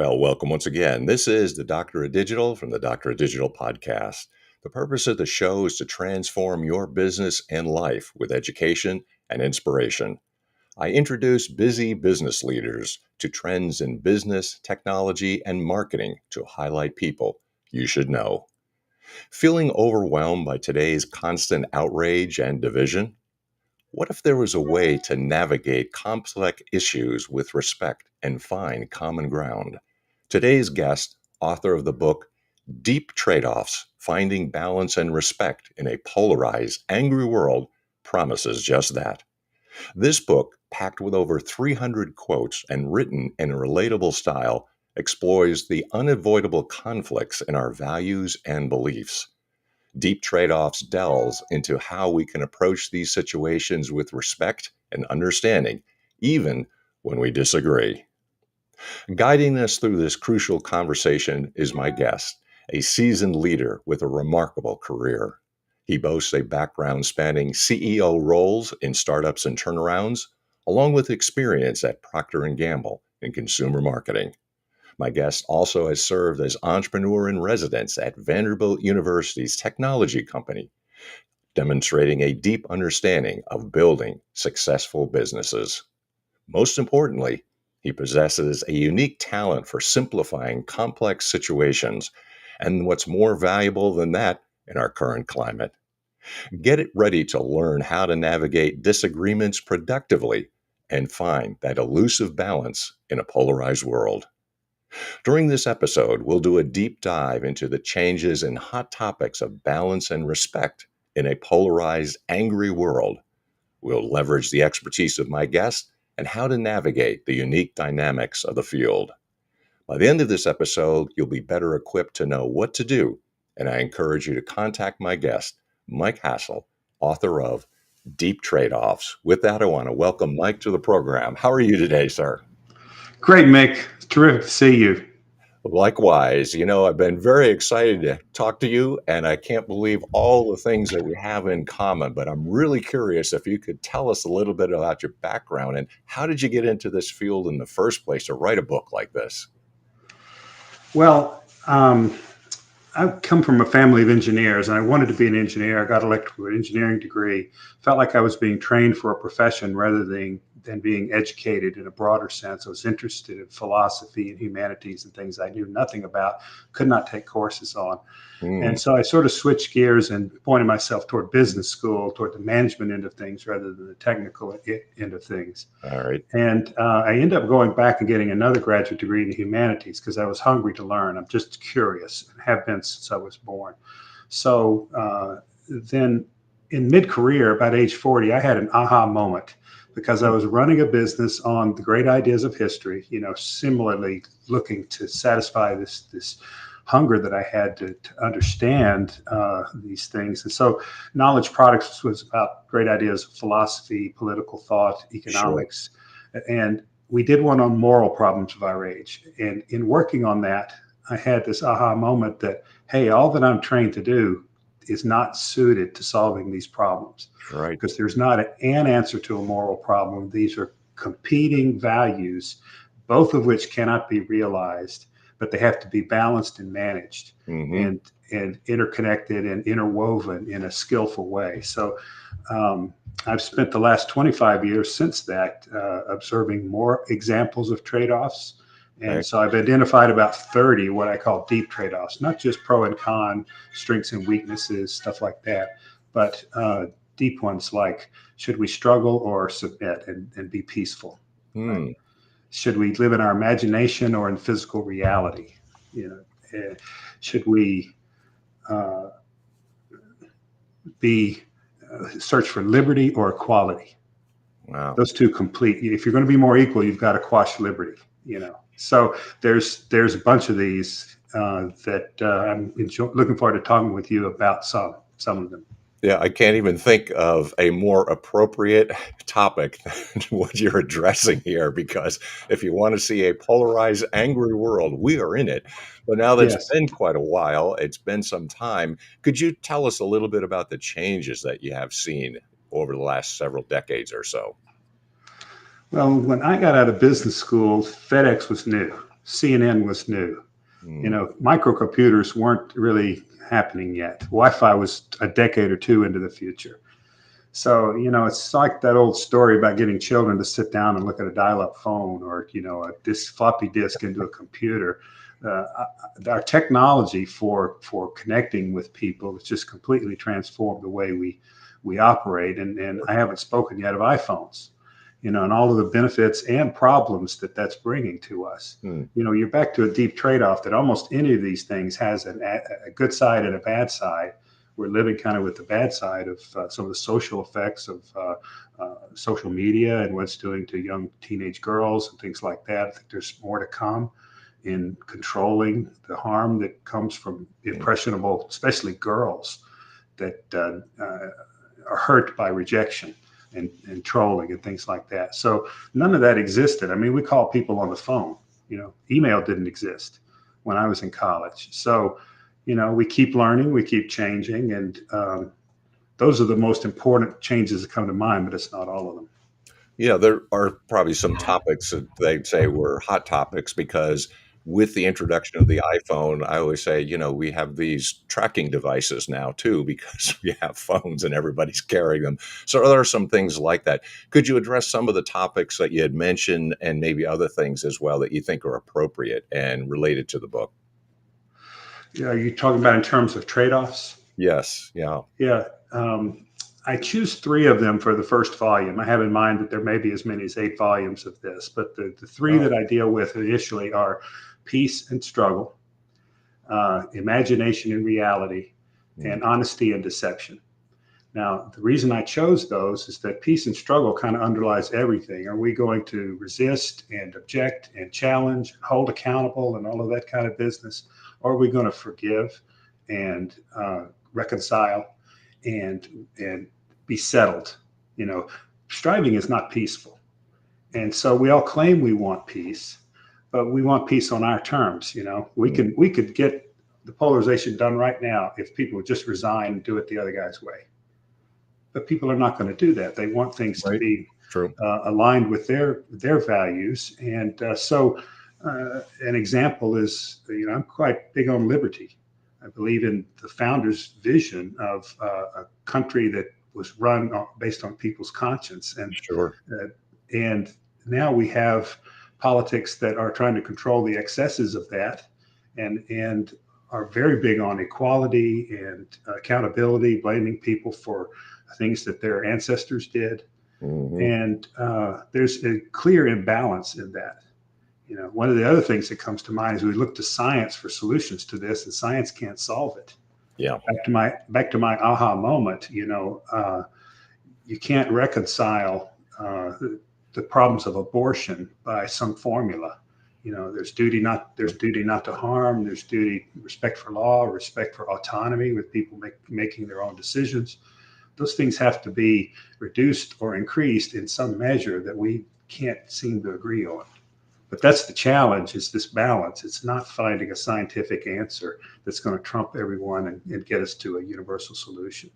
Well, welcome once again. This is the Doctor of Digital from the Doctor of Digital podcast. The purpose of the show is to transform your business and life with education and inspiration. I introduce busy business leaders to trends in business, technology, and marketing to highlight people you should know. Feeling overwhelmed by today's constant outrage and division? What if there was a way to navigate complex issues with respect and find common ground? Today's guest, author of the book Deep Tradeoffs, Finding Balance and Respect in a Polarized, Angry World, promises just that. This book, packed with over 300 quotes and written in a relatable style, explores the unavoidable conflicts in our values and beliefs. Deep Tradeoffs delves into how we can approach these situations with respect and understanding, even when we disagree. Guiding us through this crucial conversation is my guest, a seasoned leader with a remarkable career. He boasts a background spanning CEO roles in startups and turnarounds, along with experience at Procter and Gamble in consumer marketing. My guest also has served as entrepreneur in residence at Vanderbilt University's Technology Company, demonstrating a deep understanding of building successful businesses. Most importantly, he possesses a unique talent for simplifying complex situations, and what's more valuable than that in our current climate. Get it ready to learn how to navigate disagreements productively and find that elusive balance in a polarized world. During this episode, we'll do a deep dive into the changes and hot topics of balance and respect in a polarized, angry world. We'll leverage the expertise of my guest and how to navigate the unique dynamics of the field. By the end of this episode, you'll be better equipped to know what to do, and I encourage you to contact my guest, Mike Hassell, author of Deep Tradeoffs. With that, I want to welcome Mike to the program. How are you today, sir? Great, Mick. It's terrific to see you. Likewise, I've been very excited to talk to you, and I can't believe all the things that we have in common. But I'm really curious if you could tell us a little bit about your background and how did you get into this field in the first place to write a book like this? Well, I come from a family of engineers, and I wanted to be an engineer. I got elected with an engineering degree. Felt like I was being trained for a profession rather than being educated in a broader sense. I was interested in philosophy and humanities and things I knew nothing about, could not take courses on. And so I sort of switched gears and pointed myself toward business school, toward the management end of things rather than the technical end of things. All right. And I ended up going back and getting another graduate degree in humanities because I was hungry to learn. I'm just curious and have been since I was born. So then in mid-career, about age 40, I had an aha moment because I was running a business on the great ideas of history, similarly looking to satisfy this hunger that I had to understand these things. And so Knowledge Products was about great ideas of philosophy, political thought, economics. Sure. And we did one on moral problems of our age. And in working on that, I had this aha moment that, hey, all that I'm trained to do is not suited to solving these problems. Right. Because there's not an answer to a moral problem. These are competing values, both of which cannot be realized, but they have to be balanced and managed and interconnected and interwoven in a skillful way. So I've spent the last 25 years since that observing more examples of trade-offs. And so I've identified about 30 what I call deep trade-offs, not just pro and con, strengths and weaknesses, stuff like that, but deep ones like, should we struggle or submit and be peaceful? Right? Should we live in our imagination or in physical reality? Should we search for liberty or equality? Wow. Those two complete. If you're going to be more equal, you've got to quash liberty. So there's a bunch of these that I'm looking forward to talking with you about some of them. Yeah, I can't even think of a more appropriate topic than what you're addressing here, because if you want to see a polarized, angry world, we are in it. But now that it's been quite a while, it's been some time. Could you tell us a little bit about the changes that you have seen over the last several decades or so? Well, when I got out of business school, FedEx was new. CNN was new. Mm. Microcomputers weren't really happening yet. Wi-Fi was a decade or two into the future. So, it's like that old story about getting children to sit down and look at a dial-up phone, or, this floppy disk into a computer. Uh, our technology for connecting with people has just completely transformed the way we operate. And I haven't spoken yet of iPhones, and all of the benefits and problems that that's bringing to us. Mm. You're back to a deep trade-off that almost any of these things has a good side and a bad side. We're living kind of with the bad side of some of the social effects of social media and what it's doing to young teenage girls and things like that. I think there's more to come in controlling the harm that comes from impressionable, especially girls, that are hurt by rejection and trolling and things like that. So none of that existed. I mean, we call people on the phone. Email didn't exist when I was in college. So, we keep learning, we keep changing, and those are the most important changes that come to mind, but it's not all of them. Yeah, there are probably some topics that they'd say were hot topics because with the introduction of the iPhone, I always say, we have these tracking devices now too because we have phones and everybody's carrying them. So there are some things like that. Could you address some of the topics that you had mentioned and maybe other things as well that you think are appropriate and related to the book? Yeah, are you talking about in terms of trade-offs? Yes. Yeah. Yeah. I choose three of them for the first volume. I have in mind that there may be as many as 8 volumes of this, but the three Oh. that I deal with initially are peace and struggle, imagination and reality, Mm. and honesty and deception. Now, the reason I chose those is that peace and struggle kind of underlies everything. Are we going to resist and object and challenge, and hold accountable, and all of that kind of business? Or are we going to forgive and reconcile and be settled? Striving is not peaceful, and so we all claim we want peace, but we want peace on our terms. Mm. We could get the polarization done right now if people would just resign and do it the other guy's way. But people are not going to do that. They want things to Right. be True. aligned with their values. And so, an example is, I'm quite big on liberty. I believe in the founder's vision of a country that was run based on people's conscience, Sure. and now we have politics that are trying to control the excesses of that, and are very big on equality and accountability, blaming people for things that their ancestors did. Hmm. And there's a clear imbalance in that. One of the other things that comes to mind is we look to science for solutions to this, and science can't solve it. Yeah. Back to my aha moment. You can't reconcile the problems of abortion by some formula. There's duty not to harm. There's duty, respect for law, respect for autonomy, with people making their own decisions. Those things have to be reduced or increased in some measure that we can't seem to agree on. But that's the challenge, is this balance. It's not finding a scientific answer that's going to trump everyone and get us to a universal solution.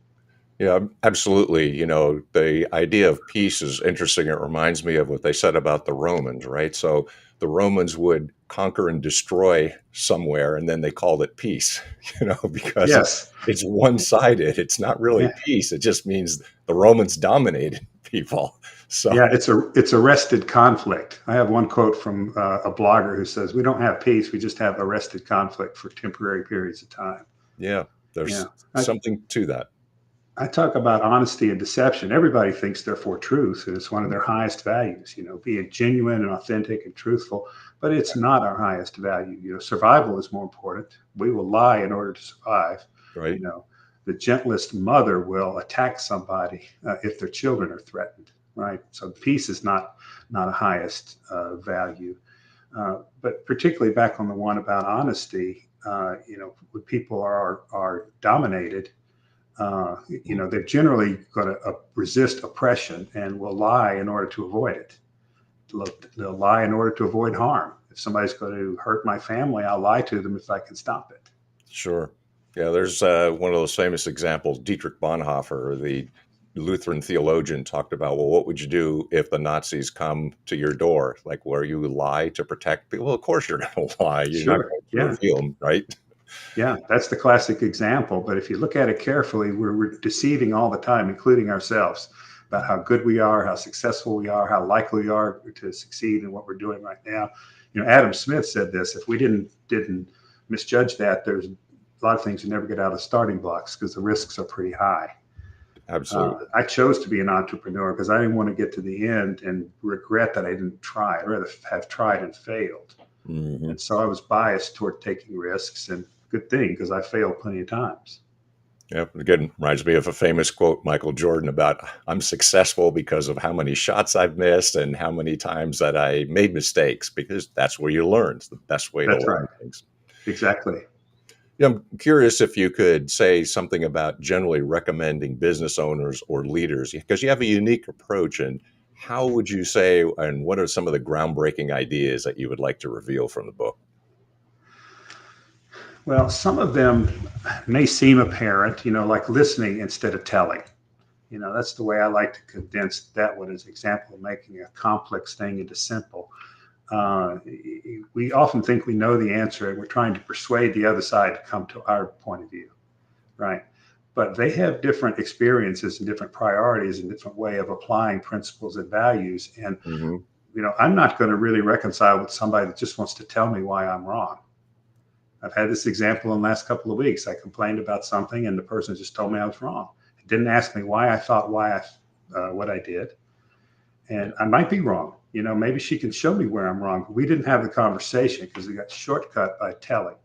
Yeah, absolutely. The idea of peace is interesting. It reminds me of what they said about the Romans, right? So the Romans would conquer and destroy somewhere, and then they called it peace, because Yes. it's one-sided. It's not really Yeah. peace. It just means the Romans dominated people. So, Yeah, it's arrested conflict. I have one quote from a blogger who says, "We don't have peace; we just have arrested conflict for temporary periods of time." yeah, Yeah, there's I, something to that. I talk about honesty and deception. Everybody thinks they're for truth, and it's one of their highest values. Being genuine and authentic and truthful, but it's not our highest value. Survival is more important. We will lie in order to survive. You Right? know, the gentlest mother will attack somebody if their children are threatened. Right. So peace is not a highest value. But particularly back on the one about honesty, when people are dominated, they're generally going to resist oppression and will lie in order to avoid it. They'll lie in order to avoid harm. If somebody's going to hurt my family, I'll lie to them if I can stop it. Sure. Yeah, there's one of those famous examples, Dietrich Bonhoeffer, the Lutheran theologian talked about, well, what would you do if the Nazis come to your door? Like, where you lie to protect people? Well, of course you're going to lie. You're not Sure. going to Yeah. reveal them, right? Yeah. That's the classic example. But if you look at it carefully, we're deceiving all the time, including ourselves, about how good we are, how successful we are, how likely we are to succeed in what we're doing right now. Adam Smith said this: if we didn't misjudge that, there's a lot of things you never get out of starting blocks because the risks are pretty high. Absolutely. I chose to be an entrepreneur because I didn't want to get to the end and regret that I didn't try. I'd rather have tried and failed. Hmm. And so I was biased toward taking risks, and good thing because I failed plenty of times. Yep. Again, reminds me of a famous quote, Michael Jordan, about I'm successful because of how many shots I've missed and how many times that I made mistakes, because that's where you learn. It's the best way to That's right. learn things. Exactly. Yeah, I'm curious if you could say something about generally recommending business owners or leaders, because you have a unique approach. And how would you say, and what are some of the groundbreaking ideas that you would like to reveal from the book? Well, some of them may seem apparent, like listening instead of telling. That's the way I like to condense that one as an example of making a complex thing into simple. Uh, we often think we know the answer and we're trying to persuade the other side to come to our point of view, right? But they have different experiences and different priorities and different way of applying principles and values. And, Hmm. I'm not going to really reconcile with somebody that just wants to tell me why I'm wrong. I've had this example in the last couple of weeks. I complained about something and the person just told me I was wrong. It didn't ask me why I thought what I did. Yeah. And I might be wrong. Maybe she can show me where I'm wrong. But we didn't have the conversation because we got shortcut by telling.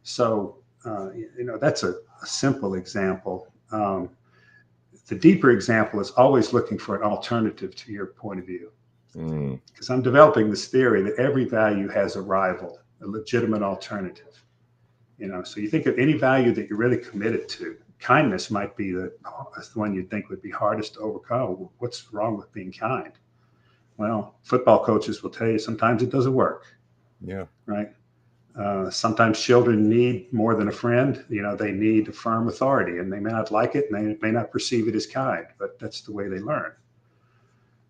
So, that's a simple example. The deeper example is always looking for an alternative to your point of view. Mm. Because I'm developing this theory that every value has a rival, a legitimate alternative. So you think of any value that you're really committed to. Kindness might be the one you think would be hardest to overcome. What's wrong with being kind? Well, football coaches will tell you sometimes it doesn't work, Yeah. right? Sometimes children need more than a friend. They need a firm authority, and they may not like it, and they may not perceive it as kind, but that's the way they learn.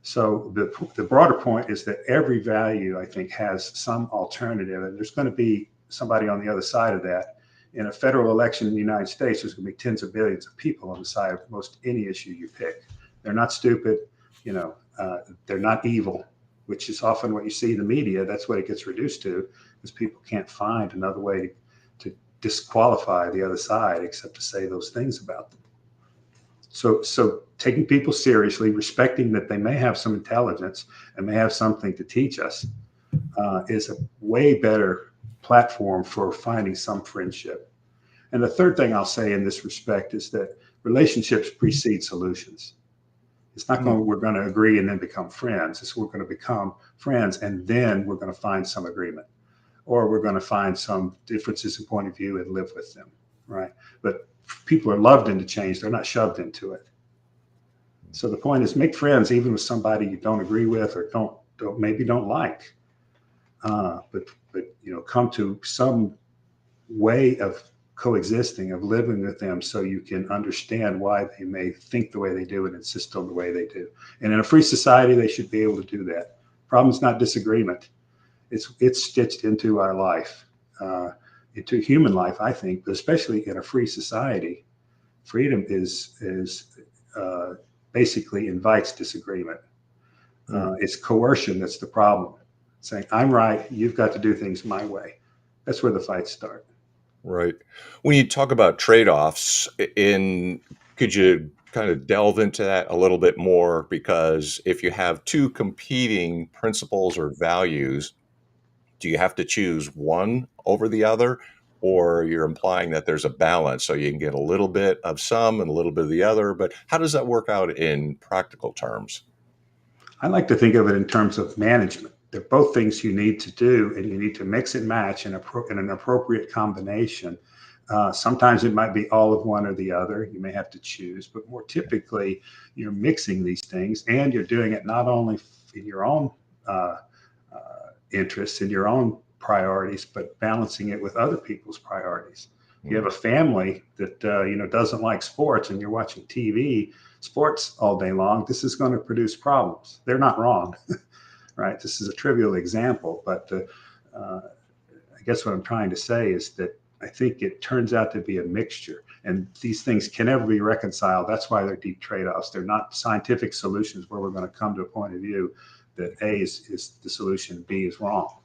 So the broader point is that every value, I think, has some alternative, and there's going to be somebody on the other side of that. In a federal election in the United States, there's going to be tens of billions of people on the side of most any issue you pick. They're not stupid, they're not evil, which is often what you see in the media. That's what it gets reduced to, because people can't find another way to disqualify the other side except to say those things about them. So taking people seriously, respecting that they may have some intelligence and may have something to teach us, is a way better platform for finding some friendship. And the third thing I'll say in this respect is that relationships precede solutions. It's not Mm. going, we're going to agree and then become friends. It's we're going to become friends and then we're going to find some agreement, or we're going to find some differences in point of view and live with them, right? But people are loved into change. They're not shoved into it. So the point is, make friends even with somebody you don't agree with or don't like. But come to some way of coexisting, of living with them, so you can understand why they may think the way they do and insist on the way they do. And in a free society, they should be able to do that. Problem's not disagreement; it's stitched into our life, into human life, I think. But especially in a free society, freedom is basically invites disagreement. Mm. It's coercion that's the problem. Saying, I'm right, you've got to do things my way. That's where the fights start. Right. When you talk about trade-offs, could you kind of delve into that a little bit more? Because if you have two competing principles or values, do you have to choose one over the other? Or you're implying that there's a balance so you can get a little bit of some and a little bit of the other. But how does that work out in practical terms? I like to think of it in terms of management. They're both things you need to do, and you need to mix and match in an appropriate combination. Sometimes it might be all of one or the other. You may have to choose, but more typically, you're mixing these things, and you're doing it not only in your own interests and your own priorities, but balancing it with other people's priorities. You have a family that doesn't like sports, and you're watching TV sports all day long. This is going to produce problems. They're not wrong, right? This is a trivial example, but I guess what I'm trying to say is that I think it turns out to be a mixture, and these things can never be reconciled. That's why they're deep trade-offs. They're not scientific solutions where we're going to come to a point of view that A is the solution, B is wrong.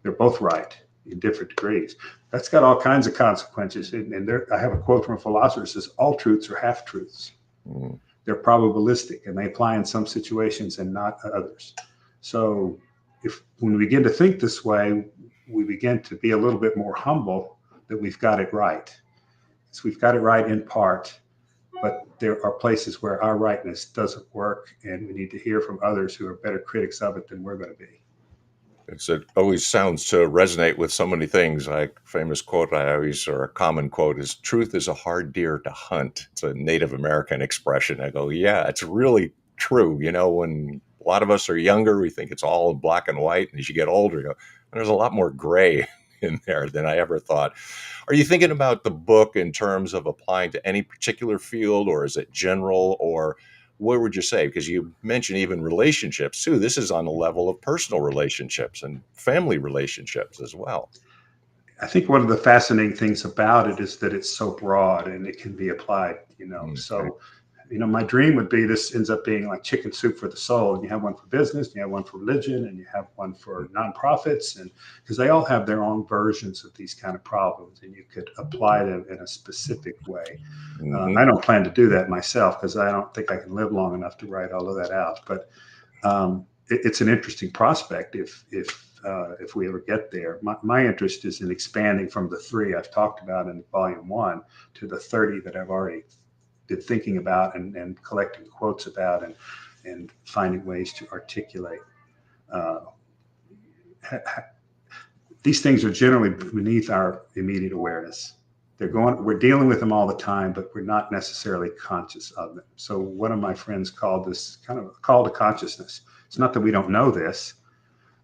They're both right in different degrees. That's got all kinds of consequences. And I have a quote from a philosopher that says, all truths are half truths. Mm. They're probabilistic, and they apply in some situations and not others. So when we begin to think this way, we begin to be a little bit more humble that we've got it right. So we've got it right in part, but there are places where our rightness doesn't work, and we need to hear from others who are better critics of it than we're going to be. It always sounds to resonate with so many things. Like famous quote or a common quote is, truth is a hard deer to hunt. It's a Native American expression. I go, yeah, it's really true. When a lot of us are younger, we think it's all black and white. And as you get older, you go, there's a lot more gray in there than I ever thought. Are you thinking about the book in terms of applying to any particular field, or is it general, or what would you say? Because you mentioned even relationships too. This is on the level of personal relationships and family relationships as well. I think one of the fascinating things about it is that it's so broad and it can be applied, Okay. So, my dream would be this ends up being like chicken soup for the soul. And you have one for business, and you have one for religion, and you have one for nonprofits, and because they all have their own versions of these kind of problems, and you could apply them in a specific way. Mm-hmm. I don't plan to do that myself because I don't think I can live long enough to write all of that out. But it's an interesting prospect if we ever get there. My interest is in expanding from the 3 I've talked about in volume 1 to the 30 that I've already been thinking about and collecting quotes about and finding ways to articulate. These things are generally beneath our immediate awareness. We're dealing with them all the time, but we're not necessarily conscious of them. So one of my friends called this kind of a call to consciousness. It's not that we don't know this,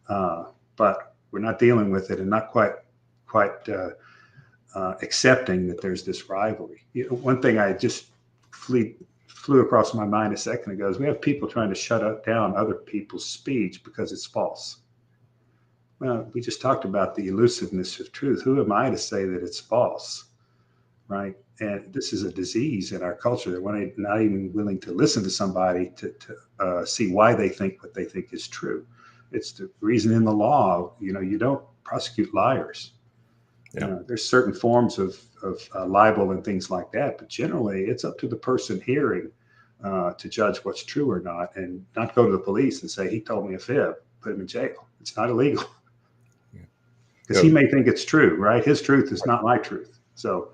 but we're not dealing with it and not quite accepting that there's this rivalry. One thing I just flew across my mind a second ago is we have people trying to shut down other people's speech because it's false. Well, we just talked about the elusiveness of truth. Who am I to say that it's false, right? And this is a disease in our culture that we're not even willing to listen to somebody to see why they think what they think is true. It's the reason in the law, you don't prosecute liars. Yeah. There's certain forms of libel and things like that, but generally it's up to the person hearing to judge what's true or not, and not go to the police and say, he told me a fib, put him in jail. It's not illegal. Because he may think it's true, right? His truth is not my truth. So,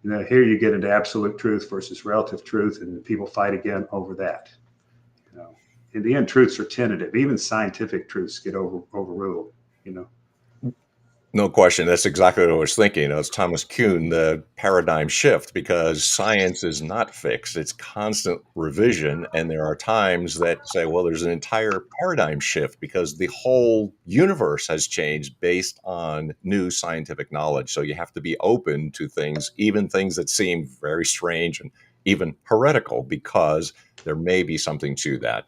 here you get into absolute truth versus relative truth, and people fight again over that. In the end, truths are tentative. Even scientific truths get overruled. No question. That's exactly what I was thinking. It's Thomas Kuhn, the paradigm shift, because science is not fixed. It's constant revision. And there are times that say, well, there's an entire paradigm shift because the whole universe has changed based on new scientific knowledge. So you have to be open to things, even things that seem very strange and even heretical, because there may be something to that.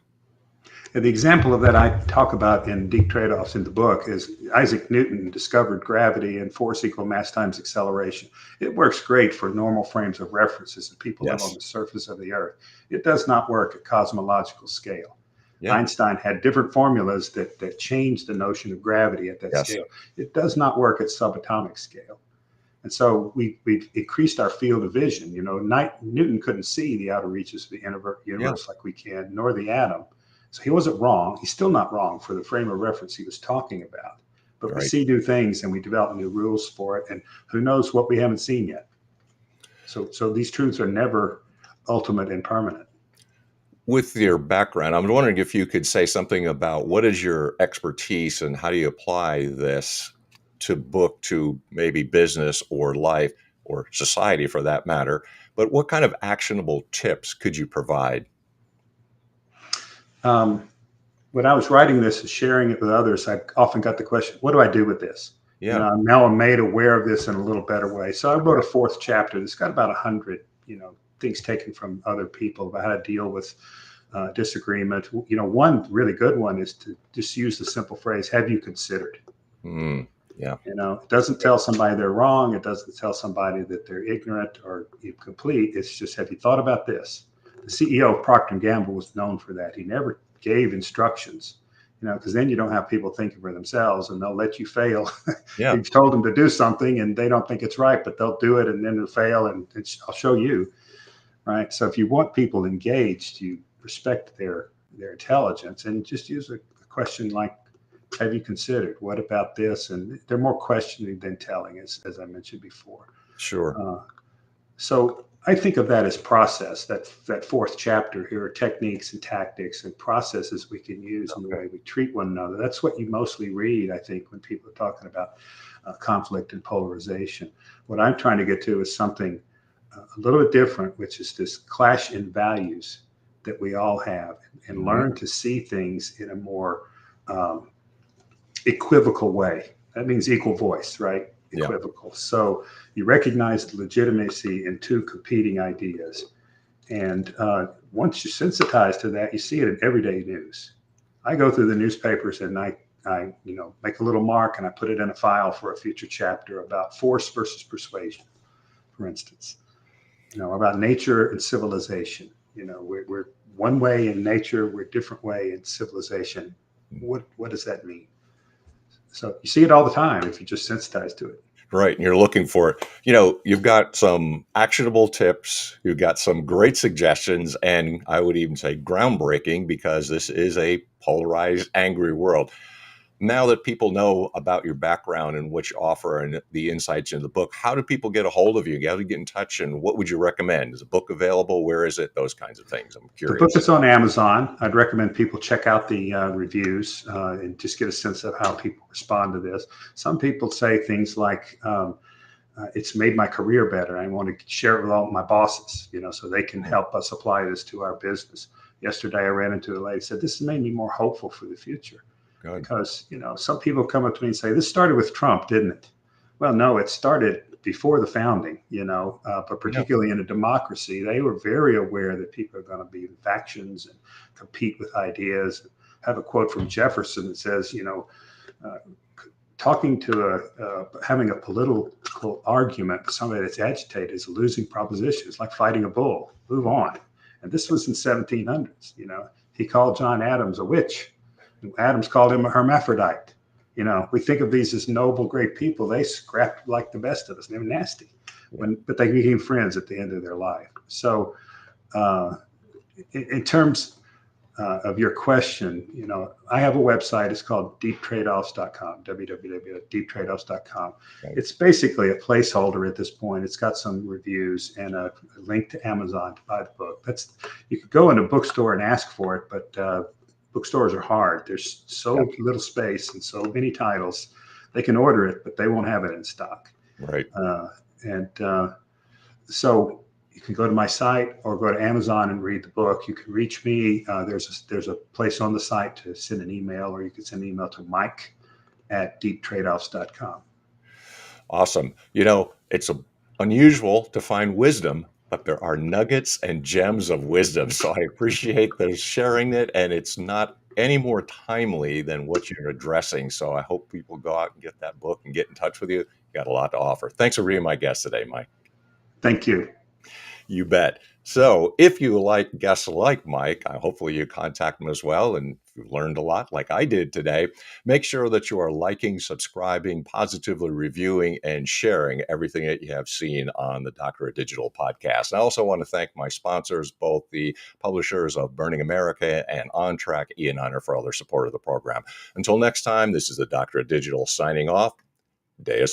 And the example of that I talk about in Deep Tradeoffs in the book is Isaac Newton discovered gravity and force equal mass times acceleration. It works great for normal frames of references that people live on the surface of the earth. It does not work at cosmological scale. Yeah. Einstein had different formulas that changed the notion of gravity at that scale. It does not work at subatomic scale. And so we've increased our field of vision. Newton couldn't see the outer reaches of the universe like we can, nor the atom. So he wasn't wrong. He's still not wrong for the frame of reference he was talking about. But we see new things and we develop new rules for it. And who knows what we haven't seen yet. So these truths are never ultimate and permanent. With your background, I'm wondering if you could say something about what is your expertise and how do you apply this to maybe business or life or society for that matter. But what kind of actionable tips could you provide? When I was writing this and sharing it with others, I often got the question, what do I do with this? Yeah. Now I'm made aware of this in a little better way. So I wrote a fourth chapter that's got about 100, things taken from other people about how to deal with disagreement. One really good one is to just use the simple phrase, have you considered? Mm, yeah. It doesn't tell somebody they're wrong. It doesn't tell somebody that they're ignorant or incomplete. It's just, have you thought about this? The CEO of Procter and Gamble was known for that. He never gave instructions, because then you don't have people thinking for themselves and they'll let you fail. Yeah. You've told them to do something and they don't think it's right, but they'll do it and then it'll fail and I'll show you. Right. So if you want people engaged, you respect their intelligence and just use a question like, have you considered? What about this? And they're more questioning than telling, as I mentioned before. Sure. So I think of that as process. That fourth chapter here are techniques and tactics and processes we can use in the way we treat one another. That's what you mostly read, I think, when people are talking about conflict and polarization. What I'm trying to get to is something a little bit different, which is this clash in values that we all have, and learn to see things in a more equivocal way. That means equal voice, right? Yeah. Equivocal. So you recognize the legitimacy in two competing ideas. And once you're sensitized to that, you see it in everyday news. I go through the newspapers and I make a little mark and I put it in a file for a future chapter about force versus persuasion, for instance, about nature and civilization. We're one way in nature, we're a different way in civilization. What does that mean? So you see it all the time if you're just sensitized to it. Right. And you're looking for it. You've got some actionable tips. You've got some great suggestions. And I would even say groundbreaking, because this is a polarized, angry world. Now that people know about your background and what you offer and the insights in the book, how do people get a hold of you? How do you get in touch? And what would you recommend? Is the book available? Where is it? Those kinds of things. I'm The book curious. is on Amazon. I'd recommend people check out the reviews and just get a sense of how people respond to this. Some people say things like, it's made my career better. I want to share it with all my bosses, so they can help us apply this to our business. Yesterday, I ran into a lady who said, this has made me more hopeful for the future. Good. Because, some people come up to me and say, this started with Trump, didn't it? Well, no, it started before the founding, but particularly in a democracy, they were very aware that people are going to be in factions and compete with ideas. I have a quote from Jefferson that says, talking to having a political argument with somebody that's agitated is a losing proposition. It's like fighting a bull. Move on. And this was in 1700s. He called John Adams a witch. Adams called him a hermaphrodite. We think of these as noble, great people. They scrapped like the best of us. They were nasty, but they became friends at the end of their life. So, in terms of your question, I have a website. It's called deeptradeoffs.com, www.deeptradeoffs.com. Okay. It's basically a placeholder at this point. It's got some reviews and a link to Amazon to buy the book. You could go in a bookstore and ask for it, but bookstores are hard. There's so little space and so many titles. They can order it, but they won't have it in stock. Right. So you can go to my site or go to Amazon and read the book. You can reach me. There's a place on the site to send an email, or you can send an email to mike@deeptradeoffs.com. Awesome. It's unusual to find wisdom, but there are nuggets and gems of wisdom. So I appreciate the sharing it, and it's not any more timely than what you're addressing. So I hope people go out and get that book and get in touch with you. You got a lot to offer. Thanks for being my guest today, Mike. Thank you. You bet. So if you like guests like Mike, hopefully you contact him as well. And if you've learned a lot like I did today, make sure that you are liking, subscribing, positively reviewing, and sharing everything that you have seen on the Doctor of Digital podcast. And I also want to thank my sponsors, both the publishers of Burning America and On Track, Ian Hunter, for all their support of the program. Until next time, this is the Doctor of Digital signing off. Deus